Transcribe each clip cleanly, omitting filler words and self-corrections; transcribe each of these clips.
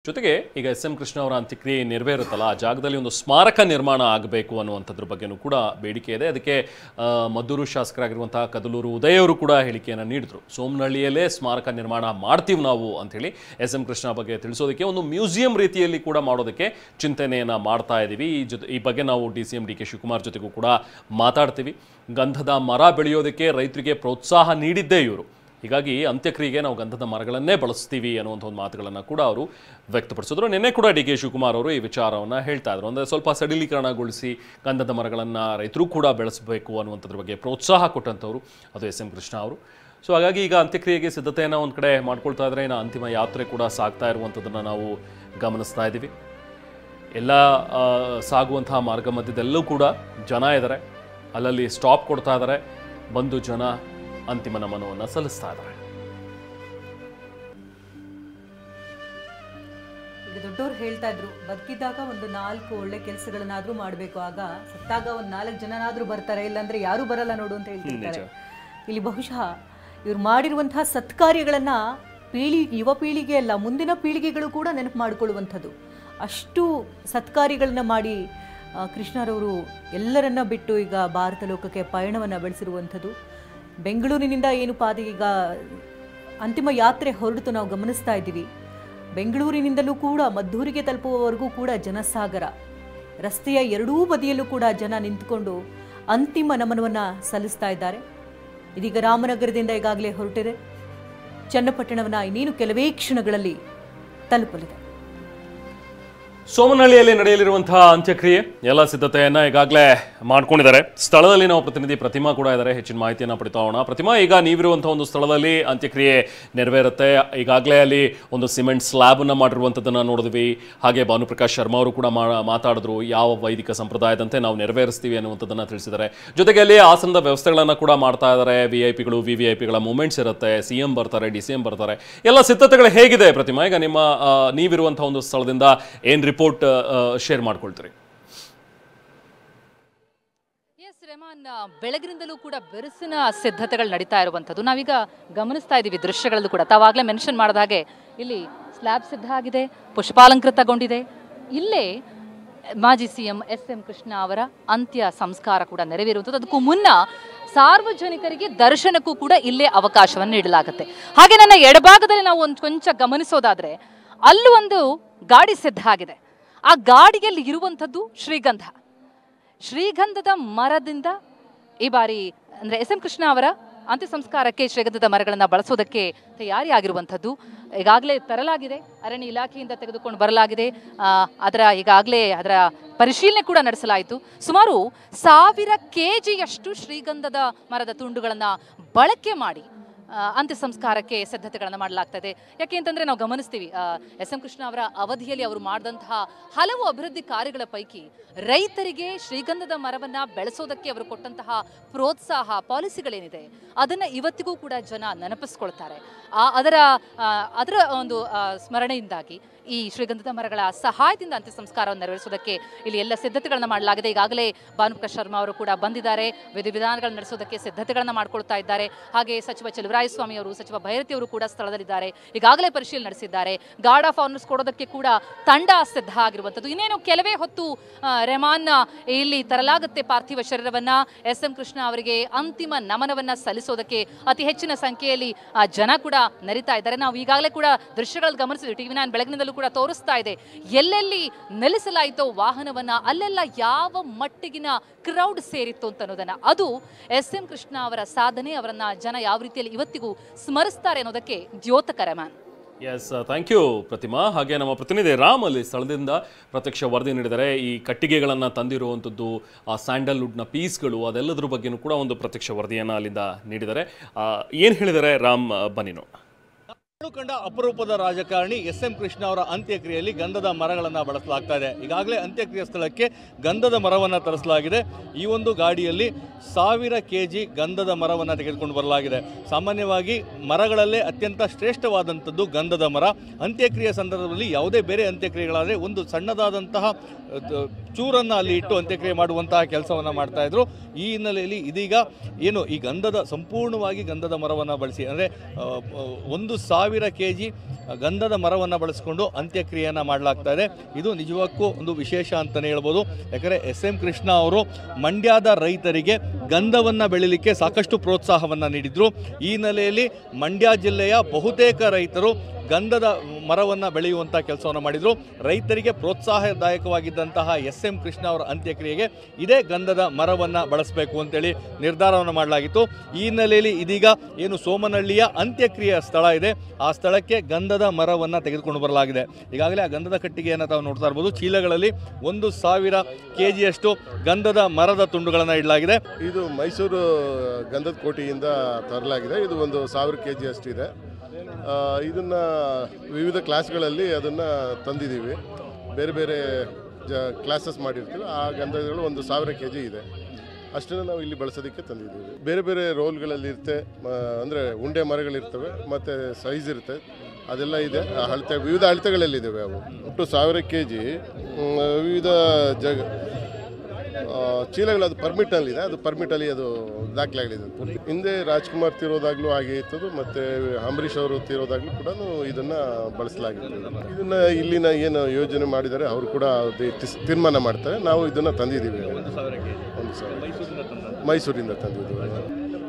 ಜೊತೆಗೆ ಈಗ ಎಸ್.ಎಂ. ಕೃಷ್ಣ ಅವರ ಅಂತ್ಯಕ್ರಿಯೆ ನೆರವೇರುತ್ತಲ್ಲ ಆ ಜಾಗದಲ್ಲಿ ಒಂದು ಸ್ಮಾರಕ ನಿರ್ಮಾಣ ಆಗಬೇಕು ಅನ್ನುವಂಥದ್ರ ಬಗ್ಗೆನೂ ಕೂಡ ಬೇಡಿಕೆ ಇದೆ. ಅದಕ್ಕೆ ಮದ್ದೂರು ಶಾಸಕರಾಗಿರುವಂತಹ ಕದಲೂರು ಉದಯ್ ಅವರು ಕೂಡ ಹೇಳಿಕೆಯನ್ನು ನೀಡಿದ್ರು. ಸೋಮನಹಳ್ಳಿಯಲ್ಲೇ ಸ್ಮಾರಕ ನಿರ್ಮಾಣ ಮಾಡ್ತೀವಿ ನಾವು ಅಂಥೇಳಿ ಎಸ್.ಎಂ. ಕೃಷ್ಣ ಬಗ್ಗೆ ತಿಳಿಸೋದಕ್ಕೆ ಒಂದು ಮ್ಯೂಸಿಯಂ ರೀತಿಯಲ್ಲಿ ಕೂಡ ಮಾಡೋದಕ್ಕೆ ಚಿಂತನೆಯನ್ನು ಮಾಡ್ತಾ ಇದ್ದೀವಿ. ಈ ಬಗ್ಗೆ ನಾವು ಡಿ.ಸಿ.ಎಂ. ಡಿ.ಕೆ. ಶಿವಕುಮಾರ್ ಜೊತೆಗೂ ಕೂಡ ಮಾತಾಡ್ತೀವಿ. ಗಂಧದ ಮರ ಬೆಳೆಯೋದಕ್ಕೆ ರೈತರಿಗೆ ಪ್ರೋತ್ಸಾಹ ನೀಡಿದ್ದೇ ಇವರು. ಹೀಗಾಗಿ ಅಂತ್ಯಕ್ರಿಯೆಗೆ ನಾವು ಗಂಧದ ಮರಗಳನ್ನೇ ಬಳಸ್ತೀವಿ ಅನ್ನುವಂಥ ಒಂದು ಮಾತುಗಳನ್ನು ಕೂಡ ಅವರು ವ್ಯಕ್ತಪಡಿಸಿದ್ರು. ನಿನ್ನೆ ಕೂಡ ಡಿ.ಕೆ. ಶಿವಕುಮಾರ್ ಅವರು ಈ ವಿಚಾರವನ್ನು ಹೇಳ್ತಾ ಇದ್ರು. ಅಂದರೆ ಸ್ವಲ್ಪ ಸಡಿಲೀಕರಣಗೊಳಿಸಿ ಗಂಧದ ಮರಗಳನ್ನು ರೈತರು ಕೂಡ ಬೆಳೆಸಬೇಕು ಅನ್ನುವಂಥದ್ರ ಬಗ್ಗೆ ಪ್ರೋತ್ಸಾಹ ಕೊಟ್ಟಂಥವ್ರು ಅದು ಎಸ್.ಎಂ. ಕೃಷ್ಣ ಅವರು. ಸೊ ಹಾಗಾಗಿ ಈಗ ಅಂತ್ಯಕ್ರಿಯೆಗೆ ಸಿದ್ಧತೆಯನ್ನು ಒಂದು ಕಡೆ ಮಾಡ್ಕೊಳ್ತಾ ಇದ್ರೆ ಇನ್ನು ಅಂತಿಮ ಯಾತ್ರೆ ಕೂಡ ಸಾಗ್ತಾ ಇರುವಂಥದ್ದನ್ನು ನಾವು ಗಮನಿಸ್ತಾ ಇದ್ದೀವಿ. ಎಲ್ಲ ಸಾಗುವಂತಹ ಮಾರ್ಗ ಮಧ್ಯದಲ್ಲೂ ಕೂಡ ಜನ ಇದ್ದಾರೆ, ಅಲ್ಲಲ್ಲಿ ಸ್ಟಾಪ್ ಕೊಡ್ತಾ ಇದ್ದಾರೆ, ಬಂದು ಜನ ಅಂತಿಮ ನಮನವನ್ನು ಸಲ್ಲಿಸ್ತಾ ಇದ್ದಾರೆ. ಈಗ ದೊಡ್ಡವರು ಹೇಳ್ತಾ ಇದ್ರು, ಬದುಕಿದ್ದಾಗ ಒಂದು 4 ಒಳ್ಳೆ ಕೆಲಸಗಳನ್ನಾದ್ರೂ ಮಾಡಬೇಕು, ಆಗ ಸತ್ತಾಗ ಒಂದು 4 ಜನನಾದ್ರೂ ಬರ್ತಾರೆ, ಇಲ್ಲಾಂದ್ರೆ ಯಾರು ಬರಲ್ಲ ನೋಡು ಅಂತ ಹೇಳ್ತಿರ್ತಾರೆ. ಇಲ್ಲಿ ಬಹುಶಃ ಇವ್ರು ಮಾಡಿರುವಂತಹ ಸತ್ಕಾರ್ಯಗಳನ್ನ ಯುವ ಪೀಳಿಗೆ ಅಲ್ಲ, ಮುಂದಿನ ಪೀಳಿಗೆಗಳು ಕೂಡ ನೆನಪು ಮಾಡಿಕೊಳ್ಳುವಂಥದ್ದು. ಅಷ್ಟು ಸತ್ಕಾರ್ಯಗಳನ್ನ ಮಾಡಿ ಕೃಷ್ಣರವರು ಎಲ್ಲರನ್ನ ಬಿಟ್ಟು ಈಗ ಭಾರತ ಲೋಕಕ್ಕೆ ಪಯಣವನ್ನು ಬೆಳೆಸಿರುವಂಥದ್ದು. ಬೆಂಗಳೂರಿನಿಂದ ಏನು ಈಗ ಅಂತಿಮ ಯಾತ್ರೆ ಹೊರಟು ನಾವು ಗಮನಿಸ್ತಾ ಇದ್ದೀವಿ. ಬೆಂಗಳೂರಿನಿಂದಲೂ ಕೂಡ ಮದ್ದೂರಿಗೆ ತಲುಪುವವರೆಗೂ ಕೂಡ ಜನಸಾಗರ, ರಸ್ತೆಯ ಎರಡೂ ಬದಿಯಲ್ಲೂ ಕೂಡ ಜನ ನಿಂತುಕೊಂಡು ಅಂತಿಮ ನಮನವನ್ನು ಸಲ್ಲಿಸ್ತಾ ಇದ್ದಾರೆ. ಇದೀಗ ರಾಮನಗರದಿಂದ ಈಗಾಗಲೇ ಹೊರಟಿದೆ, ಚನ್ನಪಟ್ಟಣವನ್ನು ಇನ್ನೇನು ಕೆಲವೇ ಕ್ಷಣಗಳಲ್ಲಿ ತಲುಪಲಿದೆ. ಸೋಮನಹಳ್ಳಿಯಲ್ಲಿ ನಡೆಯಲಿರುವಂತಹ ಅಂತ್ಯಕ್ರಿಯೆ ಎಲ್ಲ ಸಿದ್ಧತೆಯನ್ನು ಈಗಾಗಲೇ ಮಾಡ್ಕೊಂಡಿದ್ದಾರೆ. ಸ್ಥಳದಲ್ಲಿ ನಾವು ಪ್ರತಿನಿಧಿ ಪ್ರತಿಮಾ ಕೂಡ ಇದ್ದಾರೆ, ಹೆಚ್ಚಿನ ಮಾಹಿತಿಯನ್ನು ಪಡಿತಾ ಹೋಗೋಣ. ಪ್ರತಿಮಾ, ಈಗ ನೀವಿರುವಂಥ ಒಂದು ಸ್ಥಳದಲ್ಲಿ ಅಂತ್ಯಕ್ರಿಯೆ ನೆರವೇರುತ್ತೆ. ಈಗಾಗಲೇ ಅಲ್ಲಿ ಒಂದು ಸಿಮೆಂಟ್ ಸ್ಲ್ಯಾಬನ್ನು ಮಾಡಿರುವಂಥದ್ದನ್ನು ನೋಡಿದ್ವಿ. ಹಾಗೆ ಭಾನುಪ್ರಕಾಶ್ ಶರ್ಮಾ ಅವರು ಕೂಡ ಮಾತಾಡಿದ್ರು, ಯಾವ ವೈದಿಕ ಸಂಪ್ರದಾಯದಂತೆ ನಾವು ನೆರವೇರಿಸ್ತೀವಿ ಅನ್ನುವಂಥದ್ದನ್ನು ತಿಳಿಸಿದ್ದಾರೆ. ಜೊತೆಗೆ ಅಲ್ಲಿ ಆಸನದ ವ್ಯವಸ್ಥೆಗಳನ್ನು ಕೂಡ ಮಾಡ್ತಾ ಇದ್ದಾರೆ. VIP-ಗಳು VVIP-ಗಳ ಮೂಮೆಂಟ್ಸ್ ಇರುತ್ತೆ, CM ಬರ್ತಾರೆ, DCM ಬರ್ತಾರೆ. ಎಲ್ಲ ಸಿದ್ಧತೆಗಳು ಹೇಗಿದೆ ಪ್ರತಿಮಾ? ಈಗ ನೀವಿರುವಂಥ ಒಂದು ಸ್ಥಳದಿಂದ ಏನು ರಿಪೋರ್ಟ್ ಶೇರ್ ಮಾಡ್ಕೊಳ್ತೀರಿ? ರೆಹಮಾನ್, ಬೆಳಗಿನಿಂದಲೂ ಕೂಡ ಬೆರಸಿನ ಸಿದ್ಧತೆಗಳು ನಡೀತಾ ಇರುವಂಥದ್ದು ನಾವೀಗ ಗಮನಿಸ್ತಾ ಇದ್ದೀವಿ ದೃಶ್ಯಗಳಲ್ಲೂ ಕೂಡ. ತಾವಾಗಲೇ ಮೆನ್ಷನ್ ಮಾಡಿದ ಹಾಗೆ ಇಲ್ಲಿ ಸ್ಲ್ಯಾಬ್ ಸಿದ್ಧ ಆಗಿದೆ, ಪುಷ್ಪಾಲಂಕೃತಗೊಂಡಿದೆ. ಇಲ್ಲೇ ಮಾಜಿ CM ಎಸ್.ಎಂ. ಕೃಷ್ಣ ಅವರ ಅಂತ್ಯ ಸಂಸ್ಕಾರ ಕೂಡ ನೆರವೇರುವಂಥದ್ದು. ಅದಕ್ಕೂ ಮುನ್ನ ಸಾರ್ವಜನಿಕರಿಗೆ ದರ್ಶನಕ್ಕೂ ಕೂಡ ಇಲ್ಲೇ ಅವಕಾಶವನ್ನು ನೀಡಲಾಗುತ್ತೆ. ಹಾಗೆ ನನ್ನ ಎಡಭಾಗದಲ್ಲಿ ನಾವು ಒಂದು ಕೊಂಚ ಗಮನಿಸೋದಾದ್ರೆ ಅಲ್ಲೂ ಒಂದು ಗಾಡಿ ಸಿದ್ಧ ಆಗಿದೆ. ಆ ಗಾಡಿಯಲ್ಲಿ ಇರುವಂಥದ್ದು ಶ್ರೀಗಂಧದ ಮರದಿಂದ ಈ ಬಾರಿ ಅಂದರೆ ಎಸ್.ಎಂ. ಕೃಷ್ಣ ಅವರ ಅಂತ್ಯ ಸಂಸ್ಕಾರಕ್ಕೆ ಶ್ರೀಗಂಧದ ಮರಗಳನ್ನು ಬಳಸೋದಕ್ಕೆ ತಯಾರಿ ಆಗಿರುವಂಥದ್ದು. ಈಗಾಗಲೇ ತರಲಾಗಿದೆ, ಅರಣ್ಯ ಇಲಾಖೆಯಿಂದ ತೆಗೆದುಕೊಂಡು ಬರಲಾಗಿದೆ. ಈಗಾಗಲೇ ಅದರ ಪರಿಶೀಲನೆ ಕೂಡ ನಡೆಸಲಾಯಿತು. ಸುಮಾರು 1000 kg ಶ್ರೀಗಂಧದ ಮರದ ತುಂಡುಗಳನ್ನು ಬಳಕೆ ಮಾಡಿ ಅಂತ್ಯ ಸಂಸ್ಕಾರಕ್ಕೆ ಸಿದ್ಧತೆಗಳನ್ನು ಮಾಡಲಾಗ್ತದೆ. ಯಾಕೆ ಅಂತಂದರೆ ನಾವು ಗಮನಿಸ್ತೀವಿ ಎಸ್.ಎಂ. ಕೃಷ್ಣ ಅವರ ಅವಧಿಯಲ್ಲಿ ಅವರು ಮಾಡಿದಂತಹ ಹಲವು ಅಭಿವೃದ್ಧಿ ಕಾರ್ಯಗಳ ಪೈಕಿ ರೈತರಿಗೆ ಶ್ರೀಗಂಧದ ಮರವನ್ನು ಬೆಳೆಸೋದಕ್ಕೆ ಅವರು ಕೊಟ್ಟಂತಹ ಪ್ರೋತ್ಸಾಹ ಪಾಲಿಸಿಗಳೇನಿದೆ ಅದನ್ನು ಇವತ್ತಿಗೂ ಕೂಡ ಜನ ನೆನಪಿಸ್ಕೊಳ್ತಾರೆ. ಅದರ ಒಂದು ಸ್ಮರಣೆಯಿಂದಾಗಿ ಈ ಶ್ರೀಗಂಧದ ಮರಗಳ ಸಹಾಯದಿಂದ ಅಂತ್ಯ ಸಂಸ್ಕಾರವನ್ನು ನೆರವೇರಿಸೋದಕ್ಕೆ ಇಲ್ಲಿ ಎಲ್ಲ ಸಿದ್ಧತೆಗಳನ್ನು ಮಾಡಲಾಗಿದೆ. ಈಗಾಗಲೇ ಭಾನುಪ್ರಕಾಶ್ ಶರ್ಮಾ ಅವರು ಕೂಡ ಬಂದಿದ್ದಾರೆ, ವಿಧಿವಿಧಾನಗಳನ್ನು ನಡೆಸೋದಕ್ಕೆ ಸಿದ್ಧತೆಗಳನ್ನು ಮಾಡ್ಕೊಳ್ತಾ ಇದ್ದಾರೆ. ಹಾಗೆ ಸಚಿವ ಚಲುವರಾಯಸ್ವಾಮಿ ಅವರು, ಸಚಿವ ಭೈರತಿ ಅವರು ಕೂಡ ಸ್ಥಳದಲ್ಲಿದ್ದಾರೆ, ಈಗಾಗಲೇ ಪರಿಶೀಲನೆ ನಡೆಸಿದ್ದಾರೆ. ಗಾರ್ಡ್ ಆಫ್ ಆನರ್ಸ್ ಕೊಡೋದಕ್ಕೆ ಕೂಡ ತಂಡ ಸಿದ್ಧ ಆಗಿರುವಂಥದ್ದು. ಇನ್ನೇನು ಕೆಲವೇ ಹೊತ್ತು ರೆಹಮಾನ್ ಇಲ್ಲಿ ತರಲಾಗುತ್ತೆ ಪಾರ್ಥಿವ ಶರೀರವನ್ನ. ಎಸ್.ಎಂ. ಕೃಷ್ಣ ಅವರಿಗೆ ಅಂತಿಮ ನಮನವನ್ನ ಸಲ್ಲಿಸೋದಕ್ಕೆ ಅತಿ ಹೆಚ್ಚಿನ ಸಂಖ್ಯೆಯಲ್ಲಿ ಜನ ಕೂಡ ನೆರಿತಾ ಇದ್ದಾರೆ. ನಾವು ಈಗಾಗಲೇ ಕೂಡ ದೃಶ್ಯಗಳಲ್ಲಿ ಗಮನಿಸಿದ್ವಿ, TV9 ಬೆಳಗಿನಿಂದಲೂ ಕೂಡ ತೋರಿಸ್ತಾ ಇದೆ. ಎಲ್ಲೆಲ್ಲಿ ನಿಲ್ಲಿಸಲಾಯಿತೋ ವಾಹನವನ್ನ ಅಲ್ಲೆಲ್ಲ ಯಾವ ಮಟ್ಟಿಗಿನ ಕ್ರೌಡ್ ಸೇರಿತ್ತು ಅಂತ ಅನ್ನೋದನ್ನ, ಅದು ಎಸ್.ಎಂ. ಕೃಷ್ಣ ಅವರ ಸಾಧನೆ, ಅವರನ್ನ ಜನ ಯಾವ ರೀತಿಯಲ್ಲಿ ಇವತ್ತಿಗೂ ಸ್ಮರಿಸ್ತಾರೆ ಅನ್ನೋದಕ್ಕೆ ದ್ಯೋತಕ. ರೆಹಮಾನ್, ಎಸ್, ಥ್ಯಾಂಕ್ ಯು ಪ್ರತಿಮಾ. ಹಾಗೆ ನಮ್ಮ ಪ್ರತಿನಿಧಿ ರಾಮ್ ಅಲ್ಲಿ ಸ್ಥಳದಿಂದ ಪ್ರತ್ಯಕ್ಷ ವರದಿ ನೀಡಿದರೆ ಈ ಕಟ್ಟಿಗೆಗಳನ್ನು ತಂದಿರುವಂಥದ್ದು, ಆ ಸ್ಯಾಂಡಲ್ವುಡ್ನ ಪೀಸ್ಗಳು, ಅದೆಲ್ಲದ್ರ ಬಗ್ಗೆನೂ ಕೂಡ ಒಂದು ಪ್ರತ್ಯಕ್ಷ ವರದಿಯನ್ನು ಅಲ್ಲಿಂದ ನೀಡಿದ್ದಾರೆ. ಏನು ಹೇಳಿದ್ದಾರೆ ರಾಮ್, ಬನ್ನಿ ನೋಡೋಣ. ಕಂಡ ಅಪರೂಪದ ರಾಜಕಾರಣಿ ಎಸ್.ಎಂ. ಕೃಷ್ಣ ಅವರ ಅಂತ್ಯಕ್ರಿಯೆಯಲ್ಲಿ ಗಂಧದ ಮರಗಳನ್ನು ಬಳಸಲಾಗ್ತಾ ಇದೆ. ಈಗಾಗಲೇ ಅಂತ್ಯಕ್ರಿಯೆ ಸ್ಥಳಕ್ಕೆ ಗಂಧದ ಮರವನ್ನು ತರಿಸಲಾಗಿದೆ. ಈ ಒಂದು ಗಾಡಿಯಲ್ಲಿ 1000 kg ಗಂಧದ ಮರವನ್ನು ತೆಗೆದುಕೊಂಡು ಬರಲಾಗಿದೆ. ಸಾಮಾನ್ಯವಾಗಿ ಮರಗಳಲ್ಲೇ ಅತ್ಯಂತ ಶ್ರೇಷ್ಠವಾದಂಥದ್ದು ಗಂಧದ ಮರ. ಅಂತ್ಯಕ್ರಿಯೆ ಸಂದರ್ಭದಲ್ಲಿ ಯಾವುದೇ ಬೇರೆ ಅಂತ್ಯಕ್ರಿಯೆಗಳಾದರೆ ಒಂದು ಸಣ್ಣದಾದಂತಹ ಚೂರನ್ನು ಅಲ್ಲಿ ಇಟ್ಟು ಅಂತ್ಯಕ್ರಿಯೆ ಮಾಡುವಂತಹ ಕೆಲಸವನ್ನು ಮಾಡ್ತಾ ಇದ್ರು. ಈ ಹಿನ್ನೆಲೆಯಲ್ಲಿ ಇದೀಗ ಏನು ಈ ಸಂಪೂರ್ಣವಾಗಿ ಗಂಧದ ಮರವನ್ನು ಬಳಸಿ ಅಂದರೆ 1,000 kg ಗಂಧದ ಮರವನ್ನು ಬಳಸಿಕೊಂಡು ಅಂತ್ಯಕ್ರಿಯೆಯನ್ನು ಮಾಡಲಾಗ್ತಾ ಇದೆ. ಇದು ನಿಜಕ್ಕೂ ಒಂದು ವಿಶೇಷ ಅಂತಲೇ ಹೇಳ್ಬೋದು. ಯಾಕಂದರೆ SM ಕೃಷ್ಣ ಅವರು ಮಂಡ್ಯದ ರೈತರಿಗೆ ಗಂಧವನ್ನು ಬೆಳೀಲಿಕ್ಕೆ ಸಾಕಷ್ಟು ಪ್ರೋತ್ಸಾಹವನ್ನು ನೀಡಿದರು. ಈ ಹಿನ್ನೆಲೆಯಲ್ಲಿ ಮಂಡ್ಯ ಜಿಲ್ಲೆಯ ಬಹುತೇಕ ರೈತರು ಗಂಧದ ಮರವನ್ನು ಬೆಳೆಯುವಂಥ ಕೆಲಸವನ್ನು ಮಾಡಿದರು. ರೈತರಿಗೆ ಪ್ರೋತ್ಸಾಹದಾಯಕವಾಗಿದ್ದಂತಹ SM ಕೃಷ್ಣ ಅವರ ಅಂತ್ಯಕ್ರಿಯೆಗೆ ಇದೇ ಗಂಧದ ಮರವನ್ನು ಬಳಸಬೇಕು ಅಂತೇಳಿ ನಿರ್ಧಾರವನ್ನು ಮಾಡಲಾಗಿತ್ತು. ಈ ಹಿನ್ನೆಲೆಯಲ್ಲಿ ಇದೀಗ ಏನು ಸೋಮನಹಳ್ಳಿಯ ಅಂತ್ಯಕ್ರಿಯೆಯ ಸ್ಥಳ ಇದೆ, ಆ ಸ್ಥಳಕ್ಕೆ ಗಂಧದ ಮರವನ್ನು ತೆಗೆದುಕೊಂಡು ಬರಲಾಗಿದೆ. ಈಗಾಗಲೇ ಆ ಗಂಧದ ಕಟ್ಟಿಗೆಯನ್ನು ತಾವು ನೋಡ್ತಾ ಇರ್ಬೋದು. ಚೀಲಗಳಲ್ಲಿ 1,000 kg ಗಂಧದ ಮರದ ತುಂಡುಗಳನ್ನು ಇಡಲಾಗಿದೆ. ಇದು ಮೈಸೂರು ಗಂಧದ ಕೋಟೆಯಿಂದ ತರಲಾಗಿದೆ. ಇದು 1,000 kg ಅಷ್ಟಿದೆ. ಇದನ್ನು ವಿವಿಧ ಕ್ಲಾಸ್ಗಳಲ್ಲಿ ಅದನ್ನು ತಂದಿದ್ದೀವಿ. ಬೇರೆ ಬೇರೆ ಕ್ಲಾಸಸ್ ಮಾಡಿರ್ತೀವಿ. ಆ ಗಂಧಗಳು 1,000 kg ಇದೆ. ಅಷ್ಟನ್ನು ನಾವು ಇಲ್ಲಿ ಬಳಸೋದಕ್ಕೆ ತಂದಿದ್ದೀವಿ. ಬೇರೆ ಬೇರೆ ರೋಲ್ಗಳಲ್ಲಿ ಇರುತ್ತೆ, ಅಂದರೆ ಉಂಡೆ ಮರಗಳಿರ್ತವೆ ಮತ್ತು ಸೈಜ್ ಇರುತ್ತೆ, ಅದೆಲ್ಲ ಇದೆ. ವಿವಿಧ ಅಳತೆಗಳಲ್ಲಿದ್ದಾವೆ. ಅವು ಒಟ್ಟು 1,000 kg ವಿವಿಧ ಚೀಲಗಳು. ಅದು ಪರ್ಮಿಟಲ್ಲಿದೆ, ಅದು ಪರ್ಮಿಟಲ್ಲಿ ಅದು ದಾಖಲಾಗಿದೆ. ಹಿಂದೆ ರಾಜ್ಕುಮಾರ್ ತೀರೋದಾಗಲೂ ಹಾಗೆ ಇತ್ತು, ಮತ್ತು ಅಂಬರೀಷ್ ಅವರು ತೀರೋದಾಗಲೂ ಕೂಡ ಇದನ್ನು ಬಳಸಲಾಗಿತ್ತು. ಇದನ್ನು ಇಲ್ಲಿನ ಏನು ಯೋಜನೆ ಮಾಡಿದ್ದಾರೆ ಅವರು ಕೂಡ ತೀರ್ಮಾನ ಮಾಡ್ತಾರೆ. ನಾವು ಇದನ್ನು ತಂದಿದ್ದೀವಿ. 1,000 ಮೈಸೂರಿಂದ ತಂದಿದ್ದೀವಿ.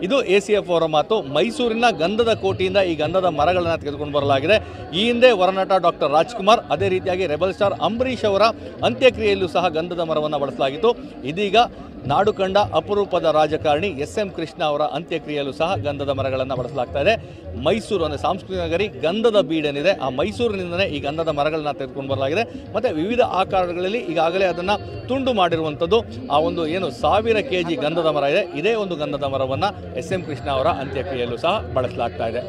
ಇದು ACF ಅವರ ಮಾತು. ಮೈಸೂರಿನ ಗಂಧದ ಕೋಟೆಯಿಂದ ಈ ಗಂಧದ ಮರಗಳನ್ನು ತೆಗೆದುಕೊಂಡು ಬರಲಾಗಿದೆ. ಈ ಹಿಂದೆ ವರನಟ ಡಾಕ್ಟರ್ ರಾಜ್ಕುಮಾರ್, ಅದೇ ರೀತಿಯಾಗಿ ರೆಬಲ್ ಸ್ಟಾರ್ ಅಂಬರೀಷ್ ಅವರ ಅಂತ್ಯಕ್ರಿಯೆಯಲ್ಲೂ ಸಹ ಗಂಧದ ಮರವನ್ನು ಬಳಸಲಾಗಿತ್ತು. ಇದೀಗ ನಾಡು ಕಂಡ ಅಪರೂಪದ ರಾಜಕಾರಣಿ SM ಕೃಷ್ಣ ಅವರ ಅಂತ್ಯಕ್ರಿಯೆಯಲ್ಲೂ ಸಹ ಗಂಧದ ಮರಗಳನ್ನು ಬಳಸಲಾಗ್ತಾ ಇದೆ. ಮೈಸೂರು ಅಂದರೆ ಸಾಂಸ್ಕೃತಿಕ ನಗರಿ ಗಂಧದ ಬೀಡೇನಿದೆ, ಆ ಮೈಸೂರಿನಿಂದಲೇ ಈ ಗಂಧದ ಮರಗಳನ್ನು ತೆಗೆದುಕೊಂಡು ಬರಲಾಗಿದೆ. ಮತ್ತು ವಿವಿಧ ಆಕಾರಗಳಲ್ಲಿ ಈಗಾಗಲೇ ಅದನ್ನು ತುಂಡು ಮಾಡಿರುವಂಥದ್ದು. ಆ ಒಂದು ಏನು 1,000 kg ಗಂಧದ ಮರ ಇದೆ, ಇದೇ ಒಂದು ಗಂಧದ ಮರವನ್ನು SM ಕೃಷ್ಣ ಅವರ ಅಂತ್ಯಕ್ರಿಯೆಯಲ್ಲೂ ಸಹ ಬಳಸಲಾಗ್ತಾ ಇದೆ.